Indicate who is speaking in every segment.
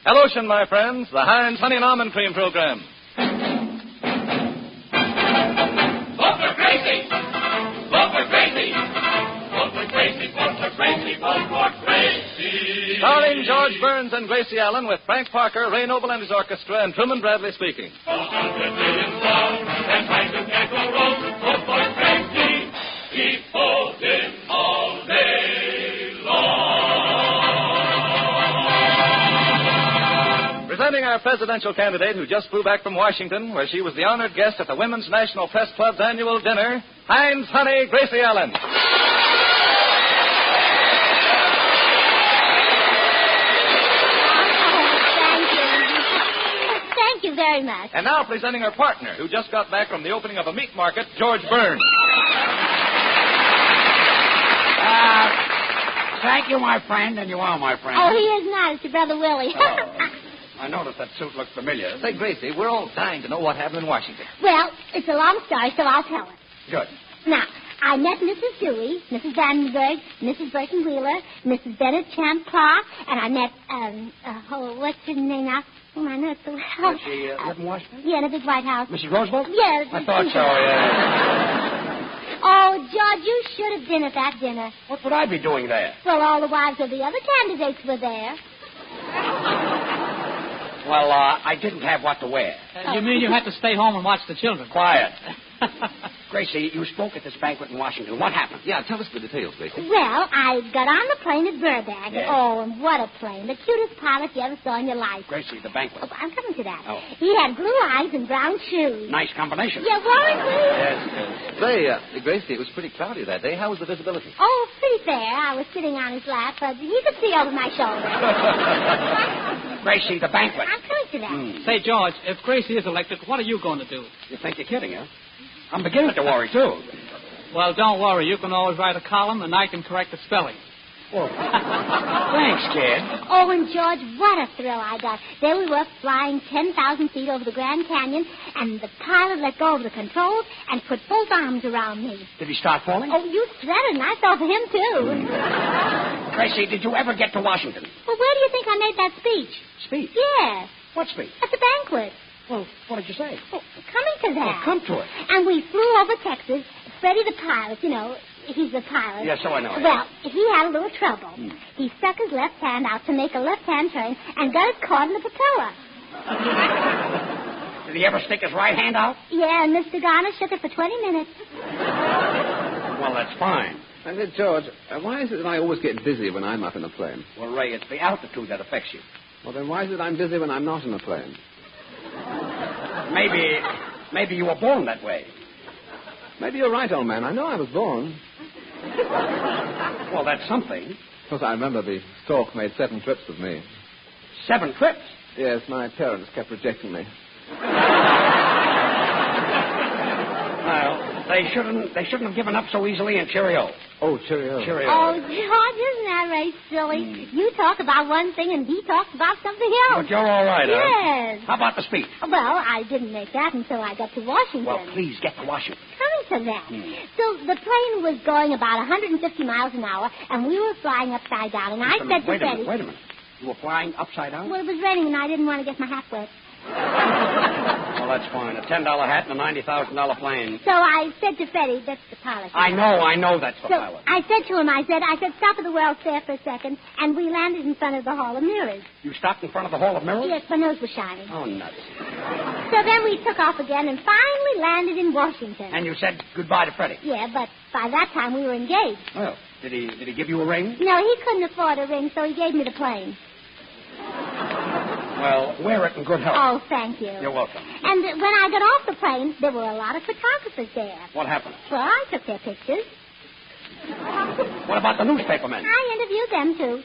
Speaker 1: Hellotion, my friends, the Heinz Honey and Almond Cream program.
Speaker 2: Vote for Gracie! Vote for Gracie! Vote for Gracie! Vote for Gracie! Vote for Gracie!
Speaker 1: Starring George Burns and Gracie Allen with Frank Parker, Ray Noble and his orchestra, and Truman Bradley speaking.
Speaker 2: Vote for 100 million songs and tries to can't go wrong. Vote for Gracie! Keep voting all day long.
Speaker 1: Presenting our presidential candidate who just flew back from Washington, where she was the honored guest at the Women's National Press Club's annual dinner, Heinz Honey, Gracie Allen.
Speaker 3: Thank you very much.
Speaker 1: And now presenting her partner, who just got back from the opening of a meat market, George Burns.
Speaker 4: Thank you, my friend, and you are my friend.
Speaker 3: Oh, he is not. It's your brother Willie.
Speaker 4: I noticed that suit looks familiar.
Speaker 1: Say, Gracie, we're all dying to know what happened in Washington.
Speaker 3: Well, it's a long story, so I'll tell it.
Speaker 4: Good.
Speaker 3: Now, I met Mrs. Dewey, Mrs. Vandenberg, Mrs. Burton Wheeler, Mrs. Bennett Champ Clark, and I met, what's her name now? Oh, my nuts.
Speaker 4: Does she live in Washington?
Speaker 3: Yeah, in a big white house.
Speaker 4: Mrs. Roosevelt?
Speaker 3: Yes.
Speaker 4: I thought so, yeah.
Speaker 3: Oh, George, you should have been at that dinner.
Speaker 4: What would I be doing there?
Speaker 3: Well, all the wives of the other candidates were there.
Speaker 4: Well, I didn't have what to wear.
Speaker 5: You mean you had to stay home and watch the children?
Speaker 4: Quiet. Gracie, you spoke at this banquet in Washington. What happened?
Speaker 1: Yeah, tell us the details, Gracie.
Speaker 3: Well, I got on the plane at Burbank.
Speaker 4: Yes.
Speaker 3: Oh, and what a plane. The cutest pilot you ever saw in your life.
Speaker 4: Gracie, the banquet.
Speaker 3: Oh, I'm coming to that.
Speaker 4: Oh.
Speaker 3: He had blue eyes and brown shoes.
Speaker 4: Nice combination.
Speaker 3: Yeah, wasn't he?
Speaker 4: Yes.
Speaker 1: Say, Gracie, it was pretty cloudy that day. How was the visibility?
Speaker 3: Oh, pretty fair. I was sitting on his lap, but he could see over my shoulder.
Speaker 4: Gracie, the banquet.
Speaker 3: I'm coming to that.
Speaker 5: Say, George, if Gracie is elected, what are you going to do?
Speaker 4: You think you're kidding, huh? I'm beginning to worry, too.
Speaker 5: Well, don't worry. You can always write a column, and I can correct the spelling.
Speaker 4: Well, thanks, kid.
Speaker 3: Oh, and George, what a thrill I got. There we were flying 10,000 feet over the Grand Canyon, and the pilot let go of the controls and put both arms around me.
Speaker 4: Did he start falling?
Speaker 3: Oh, you threatened. I fell for him, too.
Speaker 4: Gracie, did you ever get to Washington?
Speaker 3: Well, where do you think I made that speech?
Speaker 4: Speech?
Speaker 3: Yes,
Speaker 4: What speech?
Speaker 3: at the banquet.
Speaker 4: Well, what did you say?
Speaker 3: Oh, coming to that.
Speaker 4: Well, come to it.
Speaker 3: And we flew over Texas. Freddie the pilot, you know, he's the pilot.
Speaker 4: Yes, so I know.
Speaker 3: Well, he had a little trouble. He stuck his left hand out to make a left-hand turn and got it caught in the propeller.
Speaker 4: Did he ever stick his right hand out?
Speaker 3: Yeah, and Mr. Garner shook it for 20 minutes.
Speaker 4: Well, that's fine.
Speaker 6: And then, George, why is it that I always get dizzy when I'm up in a plane?
Speaker 4: Well, Ray, it's the altitude that affects you.
Speaker 6: Well, then why is it I'm dizzy when I'm not in a plane?
Speaker 4: Maybe you were born that way.
Speaker 6: Maybe you're right, old man. I know I was born.
Speaker 4: Well, that's something.
Speaker 6: Because I remember the stork made 7 trips with me.
Speaker 4: 7 trips?
Speaker 6: Yes, my parents kept rejecting me.
Speaker 4: Well, they shouldn't have given up so easily, and cheerio.
Speaker 6: Oh, cheerio.
Speaker 4: Cheerio.
Speaker 3: Oh, George, isn't that right silly? You talk about one thing and he talks about something else.
Speaker 4: But you're all right, huh?
Speaker 3: Yes.
Speaker 4: How about the speech?
Speaker 3: Well, I didn't make that until I got to Washington.
Speaker 4: Well, please get to Washington.
Speaker 3: Coming to that. So the plane was going about 150 miles an hour, and we were flying upside down. And I said to
Speaker 4: Wait a
Speaker 3: Freddie...
Speaker 4: minute. You were flying upside down?
Speaker 3: Well, it was raining, and I didn't want to get my hat wet.
Speaker 4: Well, that's fine. A $10 hat and a $90,000 plane.
Speaker 3: So I said to Freddie, that's the pilot.
Speaker 4: I know that's the
Speaker 3: So
Speaker 4: pilot.
Speaker 3: I said to him, I said, stop at the World's Fair for a second, and we landed in front of the Hall of Mirrors.
Speaker 4: You stopped in front of the Hall of Mirrors?
Speaker 3: Yes, my nose was shining.
Speaker 4: Oh, nuts.
Speaker 3: So then we took off again and finally landed in Washington.
Speaker 4: And you said goodbye to Freddie?
Speaker 3: Yeah, but by that time we were engaged.
Speaker 4: Well, did he give you a ring?
Speaker 3: No, he couldn't afford a ring, so he gave me the plane.
Speaker 4: Well, wear it in good health.
Speaker 3: Oh, thank you.
Speaker 4: You're welcome.
Speaker 3: And when I got off the plane, there were a lot of photographers there.
Speaker 4: What happened?
Speaker 3: Well, I took their pictures.
Speaker 4: What about the newspapermen?
Speaker 3: I interviewed them, too.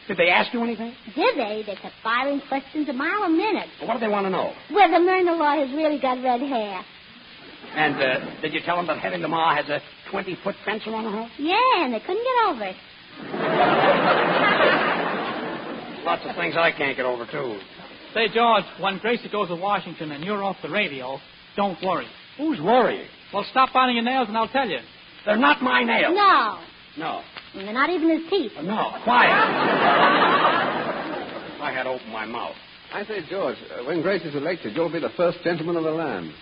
Speaker 4: Did they ask you anything?
Speaker 3: Did they? They kept firing questions a mile a minute.
Speaker 4: Well, what do they want to know?
Speaker 3: Whether Myrna Law has really got red hair.
Speaker 4: And did you tell them that Hetty Lamar has a 20-foot fence around her house?
Speaker 3: Yeah, and they couldn't get over it.
Speaker 4: Lots of things I can't get over, too.
Speaker 5: Say, George, when Gracie goes to Washington and you're off the radio, don't worry.
Speaker 4: Who's worrying?
Speaker 5: Well, stop biting your nails and I'll tell you.
Speaker 4: They're not my nails.
Speaker 3: No.
Speaker 4: No.
Speaker 3: And they're not even his teeth.
Speaker 4: No. Quiet. I had to open my mouth.
Speaker 6: I say, George, when Gracie's elected, you'll be the first gentleman of the land.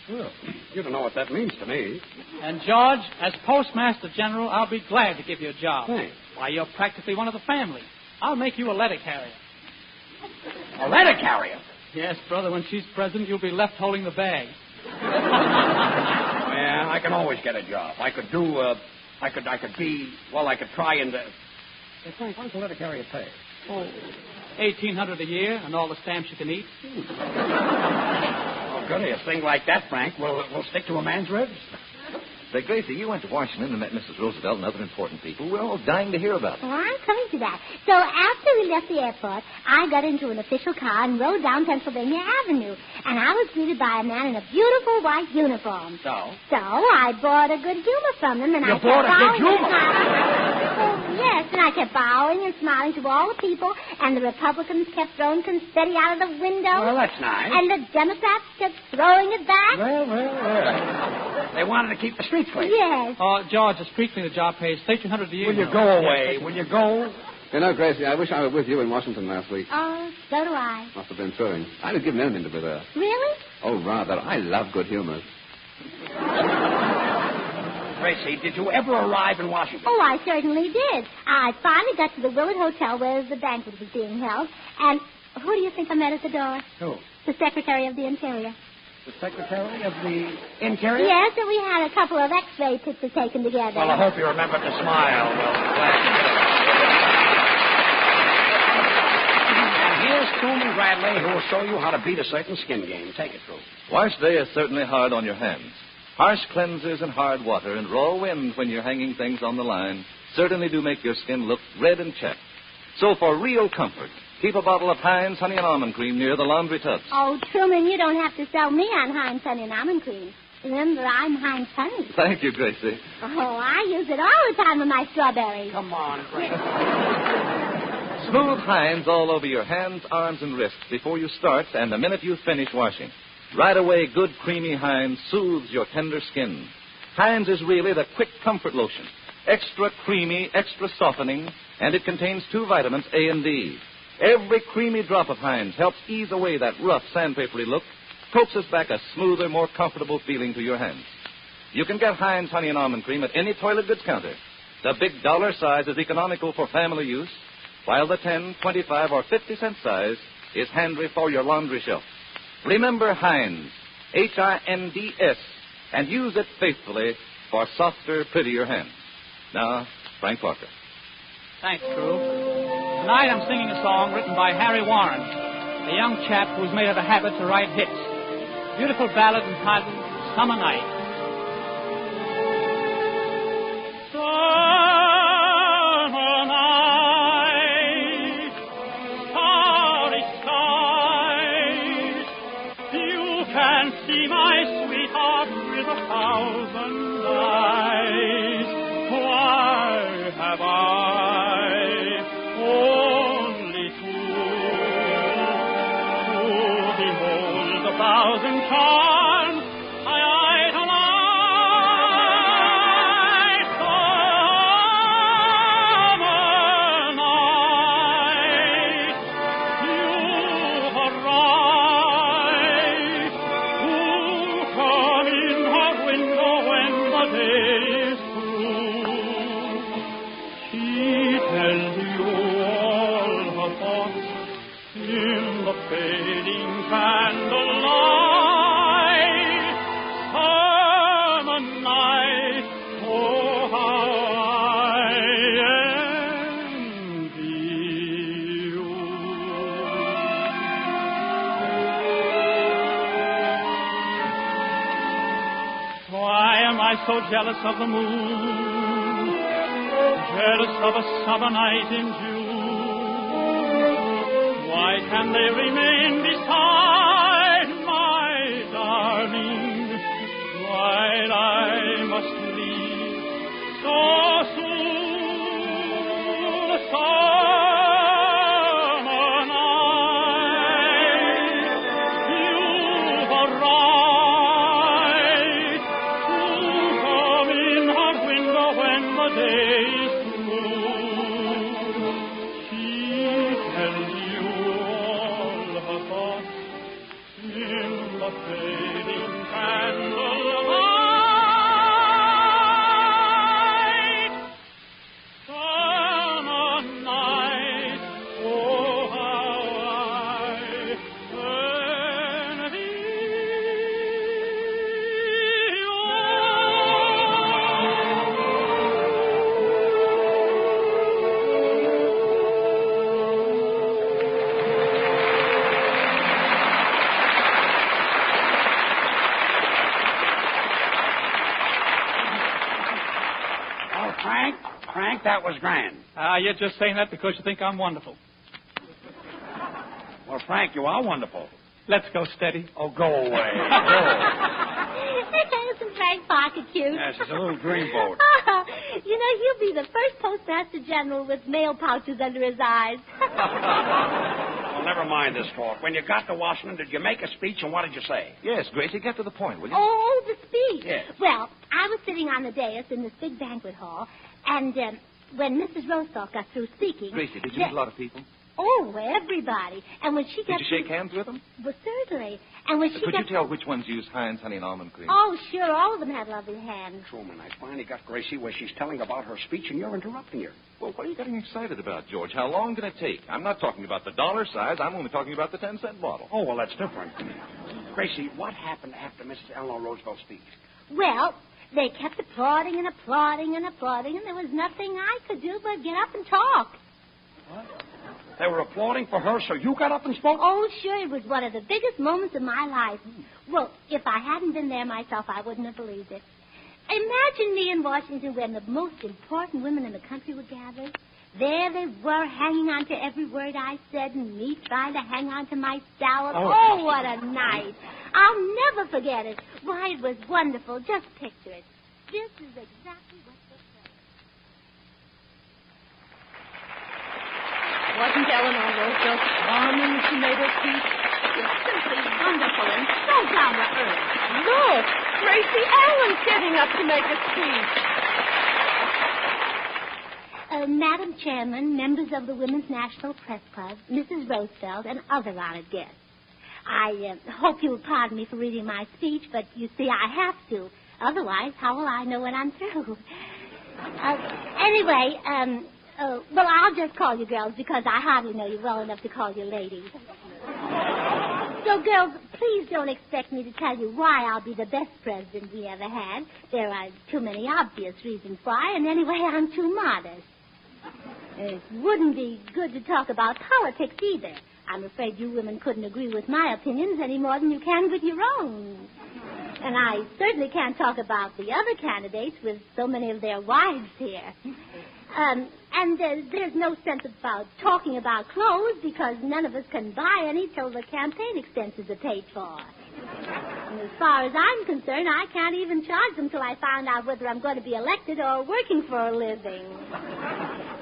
Speaker 4: Well, you don't know what that means to me.
Speaker 5: And, George, as Postmaster General, I'll be glad to give you a job.
Speaker 4: Thanks.
Speaker 5: Why, you're practically one of the family. I'll make you a letter carrier.
Speaker 4: A letter carrier?
Speaker 5: Yes, brother, when she's president, you'll be left holding the bag.
Speaker 4: Yeah, I can always get a job. I could try and... Hey, Frank, what's a letter carrier pay?
Speaker 5: Oh, $1,800 a year and all the stamps you can eat.
Speaker 4: Oh, goody, a thing like that, Frank, will stick to a man's ribs.
Speaker 1: Say, Gracie, you went to Washington and met Mrs. Roosevelt and other important people. We're all dying to hear about it.
Speaker 3: Oh, I'm coming to that. So after we left the airport, I got into an official car and rode down Pennsylvania Avenue. And I was greeted by a man in a beautiful white uniform.
Speaker 4: So?
Speaker 3: So I bought a good humor from him, and
Speaker 4: You
Speaker 3: I kept
Speaker 4: bought a good
Speaker 3: bowing and
Speaker 4: humor?
Speaker 3: smiling. Oh, yes, and I kept bowing and smiling to all the people, and the Republicans kept throwing confetti out of the window.
Speaker 4: Well, that's nice.
Speaker 3: And the Democrats kept throwing it back.
Speaker 4: Well. They wanted to keep the streets clean.
Speaker 3: Yes.
Speaker 5: Oh, George, the street cleaner job pays $1,300 a year.
Speaker 4: Will you go away? Will you go?
Speaker 6: You know, Gracie, I wish I were with you in Washington last week.
Speaker 3: Oh, so do I.
Speaker 6: Must have been thrilling. I'd have given anything to be there.
Speaker 3: Really?
Speaker 6: Oh, rather. I love good humor.
Speaker 4: Gracie, did you ever arrive in Washington?
Speaker 3: Oh, I certainly did. I finally got to the Willard Hotel where the banquet was being held. And who do you think I met at the door?
Speaker 4: Who?
Speaker 3: The Secretary of the Interior.
Speaker 4: The Secretary of the Interior?
Speaker 3: Yes, and we had a couple of X-ray pictures taken together.
Speaker 4: Well, I hope you remembered to smile. And here's Truman Bradley, who will show you how to beat a certain skin game. Take it, Truman.
Speaker 1: Wash day is certainly hard on your hands. Harsh cleansers and hard water and raw wind when you're hanging things on the line certainly do make your skin look red and chapped. So for real comfort, keep a bottle of Heinz Honey and Almond Cream near the laundry tubs.
Speaker 3: Oh, Truman, you don't have to sell me on Heinz Honey and Almond Cream. Remember, I'm Heinz Honey.
Speaker 1: Thank you, Gracie.
Speaker 3: Oh, I use it all the time with my strawberries.
Speaker 4: Come on, Frank.
Speaker 1: Smooth Heinz all over your hands, arms, and wrists before you start and the minute you finish washing. Right away, good creamy Heinz soothes your tender skin. Heinz is really the quick comfort lotion. Extra creamy, extra softening, and it contains 2 vitamins, A and D. Every creamy drop of Heinz helps ease away that rough, sandpapery look, coaxes back a smoother, more comfortable feeling to your hands. You can get Heinz Honey and Almond Cream at any toilet goods counter. The big dollar size is economical for family use, while the 10, 25, or 50-cent size is handy for your laundry shelf. Remember Heinz, H-I-N-D-S, and use it faithfully for softer, prettier hands. Now, Frank Parker.
Speaker 5: Thanks, Drew. Tonight I'm singing a song written by Harry Warren, a young chap who's made it a habit to write hits. Beautiful ballad entitled Summer Night.
Speaker 2: Summer night, starry skies, you can see my sweetheart with 1,000 eyes. Why have I only two to behold 1,000 charms I idolize? Summer night, you arrive. Who come in her window when the day is through? She tells you all her thoughts in the fading candlelight. Summer night, oh how I envy you. Why am I so jealous of the moon? Jealous of a summer night in June? Why can they remain beside my darling while I must leave so soon? Summer night, you've arrived to come in her window when the day is through. She tells you
Speaker 4: that was grand.
Speaker 5: You're just saying that because you think I'm wonderful.
Speaker 4: Well, Frank, you are wonderful.
Speaker 5: Let's go steady.
Speaker 4: Oh, go away.
Speaker 3: Isn't Frank Parker cute?
Speaker 4: Yes, it's a little dreamboat.
Speaker 3: He'll be the first Postmaster General with mail pouches under his eyes.
Speaker 4: Well, never mind this talk. When you got to Washington, did you make a speech, and what did you say?
Speaker 1: Yes, Gracie, get to the point, will you?
Speaker 3: Oh, the speech.
Speaker 4: Yes.
Speaker 3: Well, I was sitting on the dais in this big banquet hall, and when Mrs. Rostock got through speaking...
Speaker 1: Gracie, did you meet a lot of people?
Speaker 3: Oh, everybody. And when she got...
Speaker 1: Did you shake hands with them?
Speaker 3: Well, certainly. And when she
Speaker 1: Could
Speaker 3: got...
Speaker 1: you tell which ones use Heinz honey and almond cream?
Speaker 3: Oh, sure. All of them had lovely hands.
Speaker 4: Truman, I finally got Gracie where she's telling about her speech, and you're interrupting her.
Speaker 1: Well, what are you getting excited about, George? How long can it take? I'm not talking about the dollar size. I'm only talking about the 10-cent bottle.
Speaker 4: Oh, well, that's different. Gracie, what happened after Mrs. Eleanor Roosevelt's speech?
Speaker 3: Well, they kept applauding and applauding and applauding, and there was nothing I could do but get up and talk.
Speaker 4: What? They were applauding for her, so you got up and spoke?
Speaker 3: Oh, sure. It was one of the biggest moments of my life. Well, if I hadn't been there myself, I wouldn't have believed it. Imagine me in Washington when the most important women in the country were gathered. There they were, hanging on to every word I said, and me trying to hang on to my salad. Oh, what a night. I'll never forget it. Why, it was wonderful. Just picture it. This is exactly what took place.
Speaker 7: Wasn't Eleanor Roosevelt charming when she made her speech? It was simply wonderful and so down to earth. Look, Gracie Allen's getting up to make a speech.
Speaker 3: Madam Chairman, members of the Women's National Press Club, Mrs. Roosevelt, and other honored guests. I hope you'll pardon me for reading my speech, but you see, I have to. Otherwise, how will I know when I'm through? Well, I'll just call you girls because I hardly know you well enough to call you ladies. So, girls, please don't expect me to tell you why I'll be the best president we ever had. There are too many obvious reasons why, and anyway, I'm too modest. It wouldn't be good to talk about politics either. I'm afraid you women couldn't agree with my opinions any more than you can with your own. And I certainly can't talk about the other candidates with so many of their wives here. There's no sense about talking about clothes because none of us can buy any till the campaign expenses are paid for. And as far as I'm concerned, I can't even charge them till I find out whether I'm going to be elected or working for a living.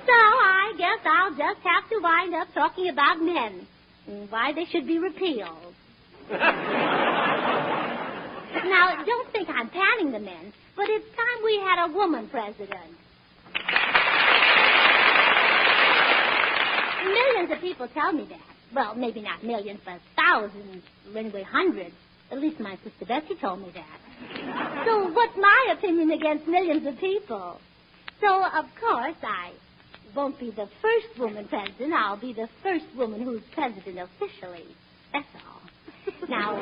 Speaker 3: So I guess I'll just have to wind up talking about men and why they should be repealed. Now, don't think I'm patting the men, but it's time we had a woman president. Millions of people tell me that. Well, maybe not millions, but thousands, or anyway, hundreds. At least my sister Bessie told me that. So what's my opinion against millions of people? So, of course, I won't be the first woman president. I'll be the first woman who's president officially. That's all. Now,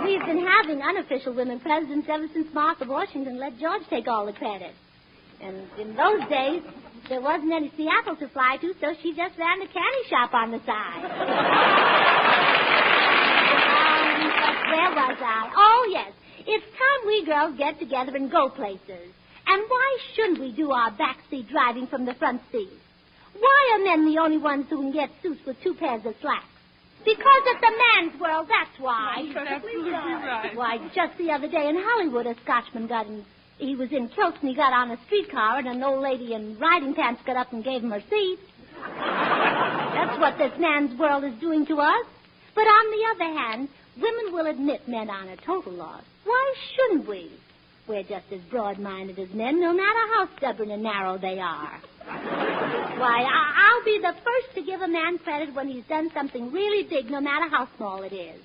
Speaker 3: we've been having unofficial women presidents ever since Martha Washington let George take all the credit. And in those days, there wasn't any Seattle to fly to, so she just ran the candy shop on the side. Where was I? Oh, yes. It's time we girls get together and go places. And why shouldn't we do our backseat driving from the front seat? Why are men the only ones who can get suits with 2 pairs of slacks? Because it's a man's world, that's why.
Speaker 7: You're absolutely right.
Speaker 3: Why, just the other day in Hollywood, a Scotchman he was in kilts and he got on a streetcar and an old lady in riding pants got up and gave him her seat. That's what this man's world is doing to us. But on the other hand, women will admit men aren't a total loss. Why shouldn't we? We're just as broad-minded as men, no matter how stubborn and narrow they are. Why, I'll be the first to give a man credit when he's done something really big, no matter how small it is.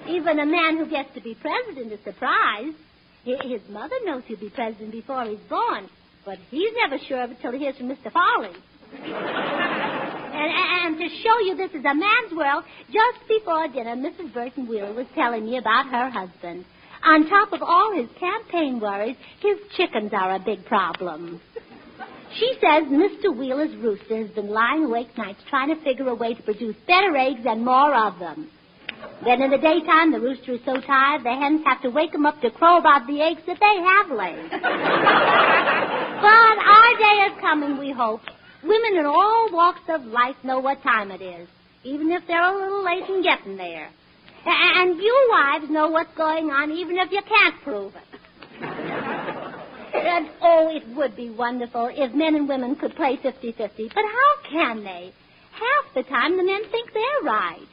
Speaker 3: Even a man who gets to be president is surprised. His mother knows he'll be president before he's born, but he's never sure of it till he hears from Mr. Farley. And to show you this is a man's world, just before dinner, Mrs. Burton Wheeler was telling me about her husband. On top of all his campaign worries, his chickens are a big problem. She says Mr. Wheeler's rooster has been lying awake nights trying to figure a way to produce better eggs and more of them. Then in the daytime, the rooster is so tired, the hens have to wake him up to crow about the eggs that they have laid. But our day is coming, we hope. Women in all walks of life know what time it is, even if they're a little late in getting there. And you wives know what's going on, even if you can't prove it. And, it would be wonderful if men and women could play 50-50. But how can they? Half the time the men think they're right.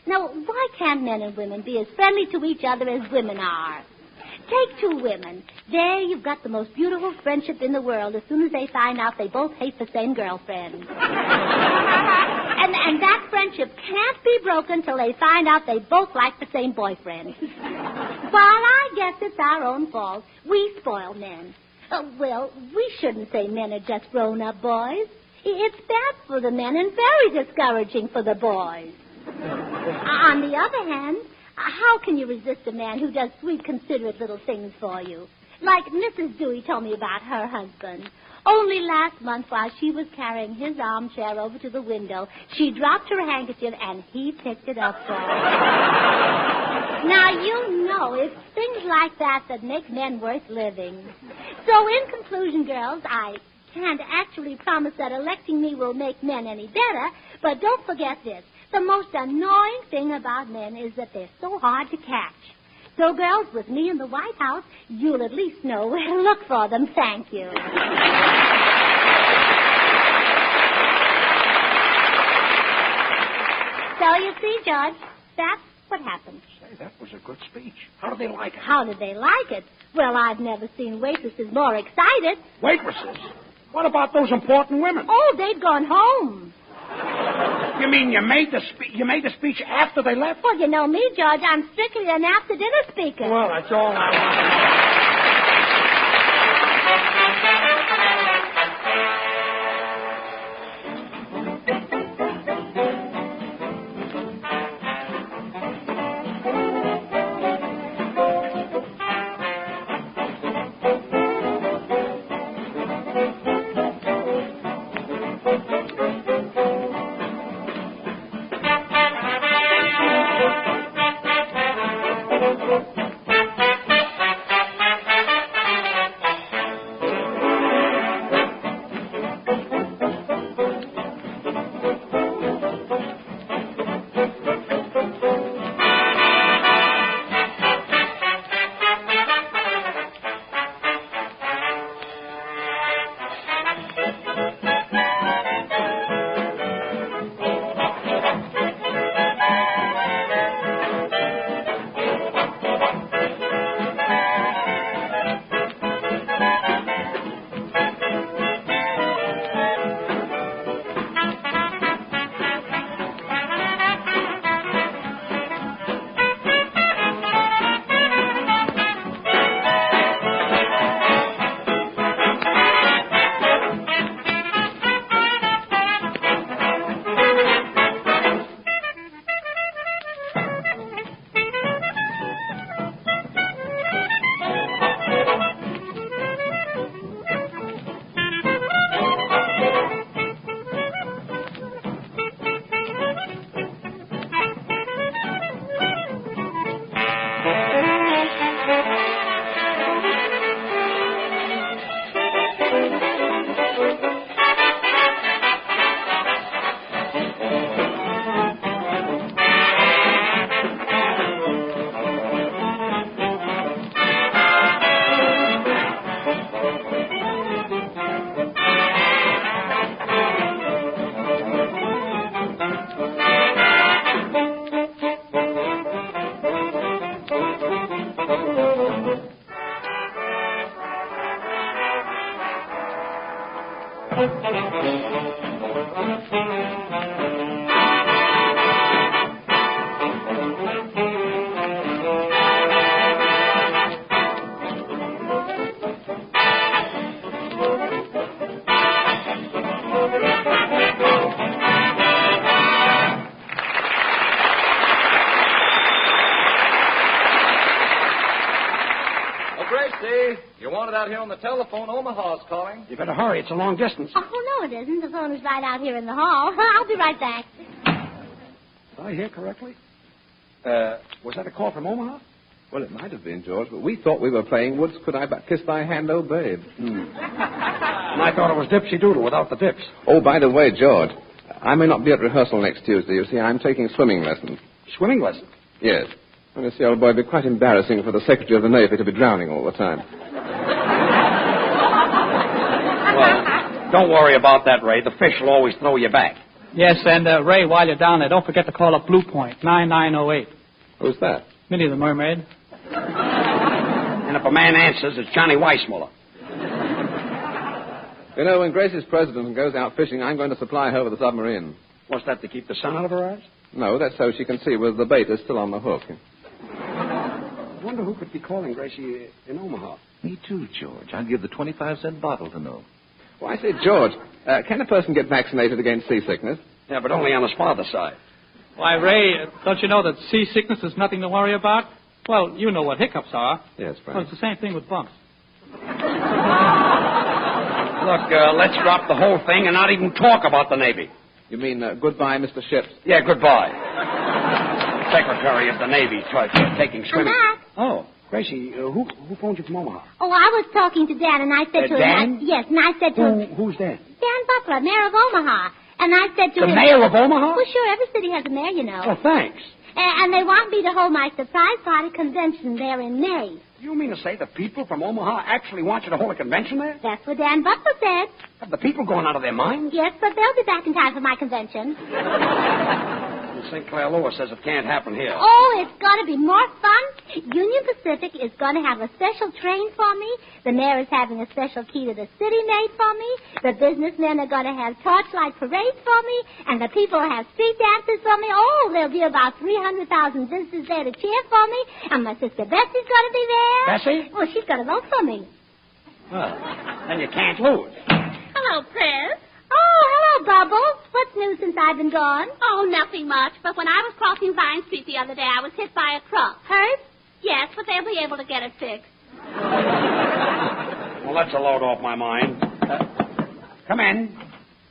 Speaker 3: Now, why can't men and women be as friendly to each other as women are? Take two women. There you've got the most beautiful friendship in the world as soon as they find out they both hate the same girlfriend. and that friendship can't be broken till they find out they both like the same boyfriend. Well, I guess it's our own fault. We spoil men. Well, we shouldn't say men are just grown-up boys. It's bad for the men and very discouraging for the boys. On the other hand, how can you resist a man who does sweet, considerate little things for you? Like Mrs. Dewey told me about her husband. Only last month, while she was carrying his armchair over to the window, she dropped her handkerchief and he picked it up for her. Now, you know, it's things like that that make men worth living. So, in conclusion, girls, I can't actually promise that electing me will make men any better, but don't forget this. The most annoying thing about men is that they're so hard to catch. So, girls, with me in the White House, you'll at least know where to look for them. Thank you. So, you see, George, that's what happened.
Speaker 4: Say, that was a good speech. How did they like it?
Speaker 3: How did they like it? Well, I've never seen waitresses more excited.
Speaker 4: Waitresses? What about those important women?
Speaker 3: Oh, they'd gone home.
Speaker 4: You mean you made the speech after they left?
Speaker 3: Well, you know me, George. I'm strictly an after-dinner speaker.
Speaker 4: Well, that's all I
Speaker 1: Gracie, you're wanted out here on the telephone. Omaha's calling.
Speaker 4: You better hurry. It's a long distance.
Speaker 3: Oh, no, it isn't. The phone is right out here in the hall. I'll be right back.
Speaker 4: Did I hear correctly? Was that a call from Omaha?
Speaker 6: Well, it might have been, George, but we thought we were playing Woods Could I But Kiss Thy Hand, Oh Babe.
Speaker 4: And I thought it was Dipsy Doodle without the dips.
Speaker 6: Oh, by the way, George, I may not be at rehearsal next Tuesday. You see, I'm taking swimming lessons.
Speaker 4: Swimming lesson?
Speaker 6: Yes. And you see, old boy, it'd be quite embarrassing for the Secretary of the Navy to be drowning all the time.
Speaker 4: Well, don't worry about that, Ray. The fish will always throw you back.
Speaker 5: Yes, and Ray, while you're down there, don't forget to call up Blue Point, 9908.
Speaker 6: Who's that?
Speaker 5: Minnie the Mermaid.
Speaker 4: And if a man answers, it's Johnny Weissmuller.
Speaker 6: You know, when Gracie's president and goes out fishing, I'm going to supply her with a submarine.
Speaker 4: What's that, to keep the sun out of her eyes?
Speaker 6: No, that's so she can see whether the bait is still on the hook.
Speaker 4: I wonder who could be calling Gracie in Omaha.
Speaker 1: Me too, George. I'd give the 25-cent bottle to know.
Speaker 6: Well, I say, George, can a person get vaccinated against seasickness?
Speaker 4: Yeah, but only on his father's side.
Speaker 5: Why, Ray, don't you know that seasickness is nothing to worry about? Well, you know what hiccups are.
Speaker 6: Yes, Frank.
Speaker 5: Well, it's the same thing with bumps.
Speaker 4: Look, let's drop the whole thing and not even talk about the Navy.
Speaker 6: You mean goodbye, Mr. Ships?
Speaker 4: Yeah, goodbye. Secretary of the Navy taking swimming.
Speaker 3: I'm back.
Speaker 4: Oh, Gracie, who phoned you from Omaha?
Speaker 3: Oh, I was talking to Dan, and I said to him...
Speaker 4: Dan?
Speaker 3: Yes, and I said to him...
Speaker 4: Who's that?
Speaker 3: Dan Butler, mayor of Omaha. And I said to
Speaker 4: The
Speaker 3: him...
Speaker 4: mayor of Omaha?
Speaker 3: Well, sure, every city has a mayor, you know.
Speaker 4: Oh, thanks.
Speaker 3: And they want me to hold my surprise party convention there in May.
Speaker 4: You mean to say the people from Omaha actually want you to hold a convention there?
Speaker 3: That's what Dan Butler said.
Speaker 4: Have the people going out of their minds?
Speaker 3: Yes, but they'll be back in time for my convention.
Speaker 4: St. Clair Lewis says it can't happen here.
Speaker 3: Oh, it's going to be more fun. Union Pacific is going to have a special train for me. The mayor is having a special key to the city made for me. The businessmen are going to have torchlight parades for me. And the people will have street dances for me. Oh, there'll be about 300,000 visitors there to cheer for me. And my sister Bessie's going to be there.
Speaker 4: Bessie?
Speaker 3: Well, she's going to vote for me.
Speaker 4: Well, then you can't lose.
Speaker 3: Hello, Pres. Oh, hello, Bubbles. What's new since I've been gone?
Speaker 8: Oh, nothing much. But when I was crossing Vine Street the other day, I was hit by a truck.
Speaker 3: Hurt?
Speaker 8: Yes, but they'll be able to get it fixed.
Speaker 4: Well, that's a load off my mind. Come in.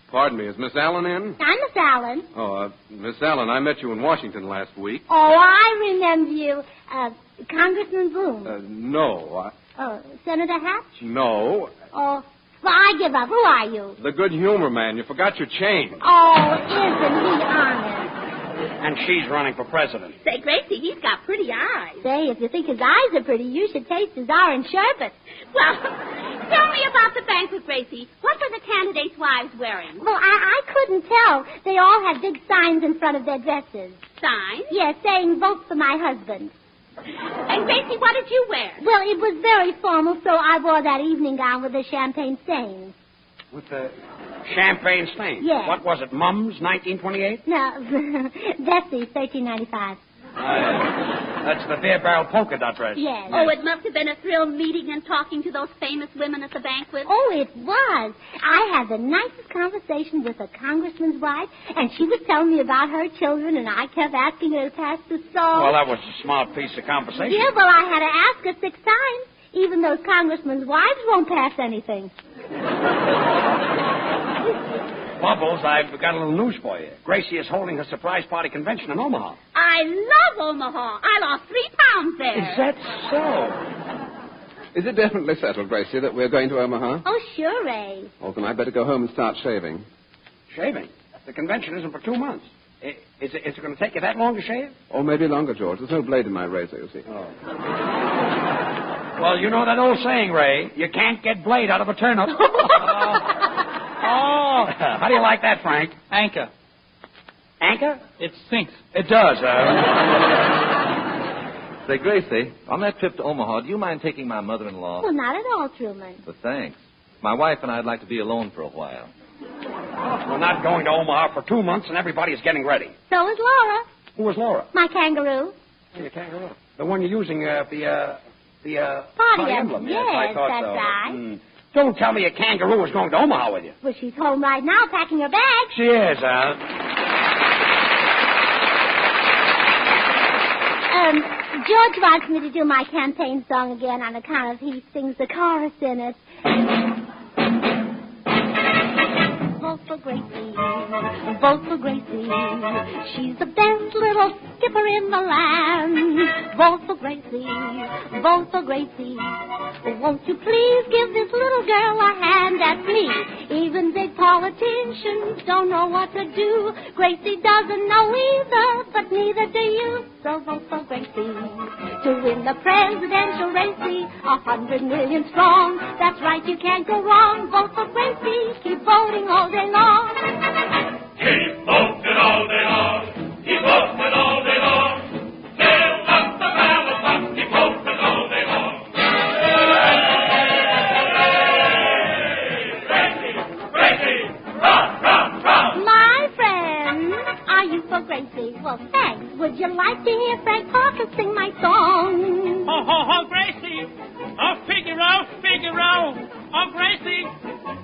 Speaker 9: Pardon me, is Miss Allen in?
Speaker 3: I'm Miss Allen.
Speaker 9: Oh, Miss Allen, I met you in Washington last week.
Speaker 3: Oh, I remember you. Congressman Boone.
Speaker 9: No.
Speaker 3: Oh, Senator Hatch?
Speaker 9: No.
Speaker 3: Oh, well, I give up. Who are you?
Speaker 9: The good humor man. You forgot your chain.
Speaker 3: Oh, isn't he honest?
Speaker 4: And she's running for president.
Speaker 8: Say, Gracie, he's got pretty eyes.
Speaker 3: Say, if you think his eyes are pretty, you should taste his orange sherbet.
Speaker 8: Well, tell me about the banquet, Gracie. What were the candidates' wives wearing?
Speaker 3: Well, I couldn't tell. They all had big signs in front of their dresses.
Speaker 8: Signs?
Speaker 3: Yes, saying, vote for my husband.
Speaker 8: And, Gracie, what did you wear?
Speaker 3: Well, it was very formal, so I wore that evening gown with the champagne stains.
Speaker 4: With the champagne stain?
Speaker 3: Yes.
Speaker 4: What was it, Mums, 1928?
Speaker 3: No, Bessie's 1395.
Speaker 4: That's the beer barrel polka dot dress.
Speaker 3: Yes.
Speaker 8: Oh, it must have been a thrill meeting and talking to those famous women at the banquet.
Speaker 3: Oh, it was. I had the nicest conversation with a congressman's wife, and she was telling me about her children, and I kept asking her to pass the salt.
Speaker 4: Well, that was a smart piece of conversation.
Speaker 3: Yeah, well, I had to ask her 6 times. Even those congressmen's wives won't pass anything.
Speaker 4: Bubbles, I've got a little news for you. Gracie is holding her surprise party convention in Omaha.
Speaker 8: I love Omaha. I lost 3 pounds there.
Speaker 4: Is that so?
Speaker 6: Is it definitely settled, Gracie, that we're going to Omaha?
Speaker 3: Oh, sure, Ray.
Speaker 6: Well, then I'd better go home and start shaving.
Speaker 4: Shaving? The convention isn't for 2 months. Is it going to take you that long to shave?
Speaker 6: Or maybe longer, George. There's no blade in my razor, you see.
Speaker 4: Oh. Well, you know that old saying, Ray. You can't get blade out of a turnip. Oh. How do you like that, Frank?
Speaker 5: Anchor.
Speaker 4: Anchor?
Speaker 5: It sinks.
Speaker 4: It does.
Speaker 1: Say, Gracie, on that trip to Omaha, do you mind taking my mother-in-law?
Speaker 3: Well, not at all, Truman.
Speaker 1: But thanks. My wife and I'd like to be alone for a while.
Speaker 4: We're not going to Omaha for 2 months, and everybody is getting ready.
Speaker 3: So is Laura.
Speaker 4: Who is Laura?
Speaker 3: My kangaroo.
Speaker 4: Oh, your kangaroo. The one you're using, the
Speaker 3: Party emblem.
Speaker 4: Yes,
Speaker 3: Yes,
Speaker 4: I thought
Speaker 3: that's
Speaker 4: so.
Speaker 3: right.
Speaker 4: Don't tell me a kangaroo is going to Omaha with you.
Speaker 3: Well, she's home right now packing her bag.
Speaker 4: She is,
Speaker 3: George wants me to do my campaign song again on account of he sings the chorus in it. Vote for Gracie. Vote for Gracie. She's the best little skipper in the land. Vote for Gracie. Vote for Gracie. Won't you please give this little girl a hand? That's me. Even big politicians don't know what to do. Gracie doesn't know either, but neither do you. So vote for Gracie to win the presidential race. 100 million strong. That's right, you can't go wrong. Vote for Gracie. Keep voting all day long.
Speaker 2: Keep voting all day long. Keep voting all day long. Fill up the ballot box. Keep voting all day long. Gracie, Gracie, run, run, run.
Speaker 3: My friend, are you for Gracie? Well, thanks. Would you like to hear Frank Parker sing my song?
Speaker 5: Ho, ho, ho, Gracie. Oh, Figaro, Figaro. Oh, Gracie.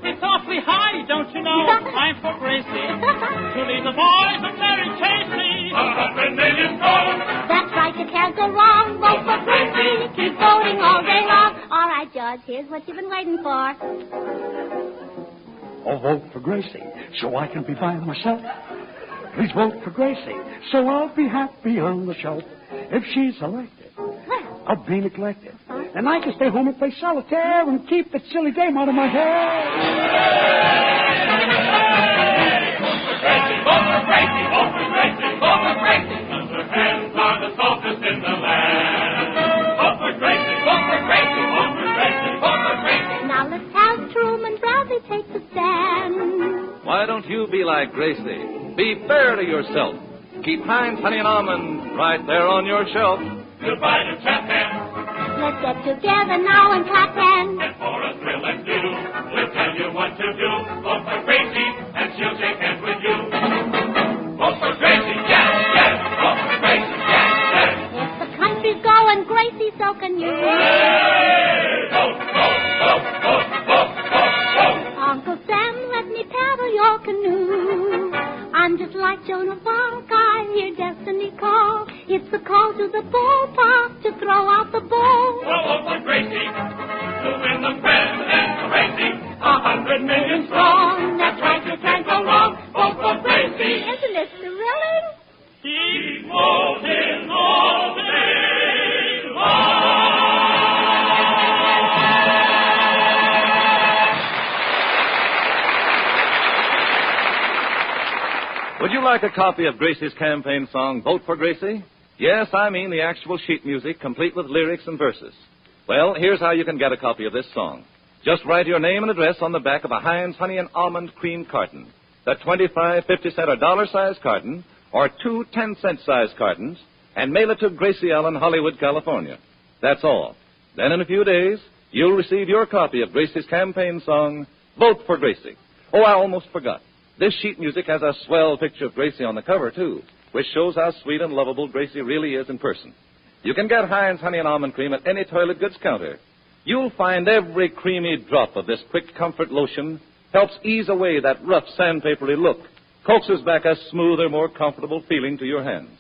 Speaker 5: It's awfully high, don't you know? I'm for Gracie. To lead the boys of Mary Chasey.
Speaker 2: 100 million strong.
Speaker 3: That's right, you can't go wrong. Vote for Gracie. Keep voting all day long. All right, George, here's what you've been waiting for.
Speaker 10: Oh, vote for Gracie, so I can be by myself. Please vote for Gracie, so I'll be happy on the shelf. If she's elected, I'll be neglected. And I can stay home and play solitaire and keep that silly game out of my hair.
Speaker 2: Gracie, vote for Gracie, vote for Gracie, vote for Gracie. 'Cause her hands are the softest in the land. Vote for Gracie, vote for Gracie, vote for Gracie, vote for Gracie.
Speaker 3: Now let's have Truman Bradley take the stand.
Speaker 1: Why don't you be like Gracie? Be fair to yourself. Keep Heinz Honey and Almond right there on your shelf.
Speaker 2: Goodbye to Triumphant.
Speaker 3: Let's get together now and clap hands.
Speaker 2: And for a thrill and do, we'll tell you what to do. Vote for Gracie, and she'll shake hands with you. Vote for Gracie, yes, yes. Vote for Gracie, yes, yes.
Speaker 3: If the country's going, Gracie, so can you.
Speaker 2: Hey! Vote, vote, vote, vote, vote, vote, vote.
Speaker 3: Uncle Sam, let me paddle your canoe. I'm just like Joan of Arc, I hear destiny call. It's the call to the ballpark to throw out the ball.
Speaker 2: Well, vote for Gracie to win the presidential race. 100 million strong. That's right, you can't go wrong. Vote for Gracie.
Speaker 3: Isn't it thrilling?
Speaker 2: Keep voting all day long.
Speaker 1: Would you like a copy of Gracie's campaign song, Vote for Gracie? Yes, I mean the actual sheet music, complete with lyrics and verses. Well, here's how you can get a copy of this song. Just write your name and address on the back of a Heinz Honey and Almond Cream carton. That 25, 50-cent, or dollar-size carton, or 2 10-cent size cartons, and mail it to Gracie Allen, Hollywood, California. That's all. Then in a few days, you'll receive your copy of Gracie's campaign song, Vote for Gracie. Oh, I almost forgot. This sheet music has a swell picture of Gracie on the cover, too, which shows how sweet and lovable Gracie really is in person. You can get Heinz Honey and Almond Cream at any toilet goods counter. You'll find every creamy drop of this quick comfort lotion helps ease away that rough, sandpapery look, coaxes back a smoother, more comfortable feeling to your hands.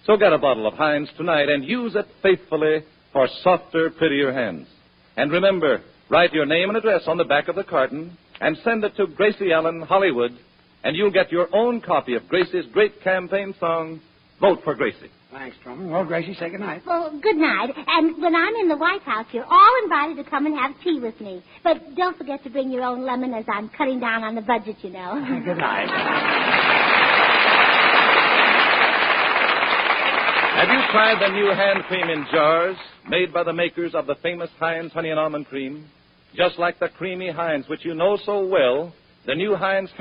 Speaker 1: So get a bottle of Heinz tonight and use it faithfully for softer, prettier hands. And remember, write your name and address on the back of the carton and send it to Gracie Allen, Hollywood, and you'll get your own copy of Gracie's great campaign song, Vote for Gracie.
Speaker 4: Thanks, Truman. Well, Gracie, say good night.
Speaker 3: Well, good night. And when I'm in the White House, you're all invited to come and have tea with me. But don't forget to bring your own lemon, as I'm cutting down on the budget, you know.
Speaker 4: Good night.
Speaker 1: Have you tried the new hand cream in jars made by the makers of the famous Heinz Honey and Almond Cream? Just like the creamy Heinz, which you know so well, the new Heinz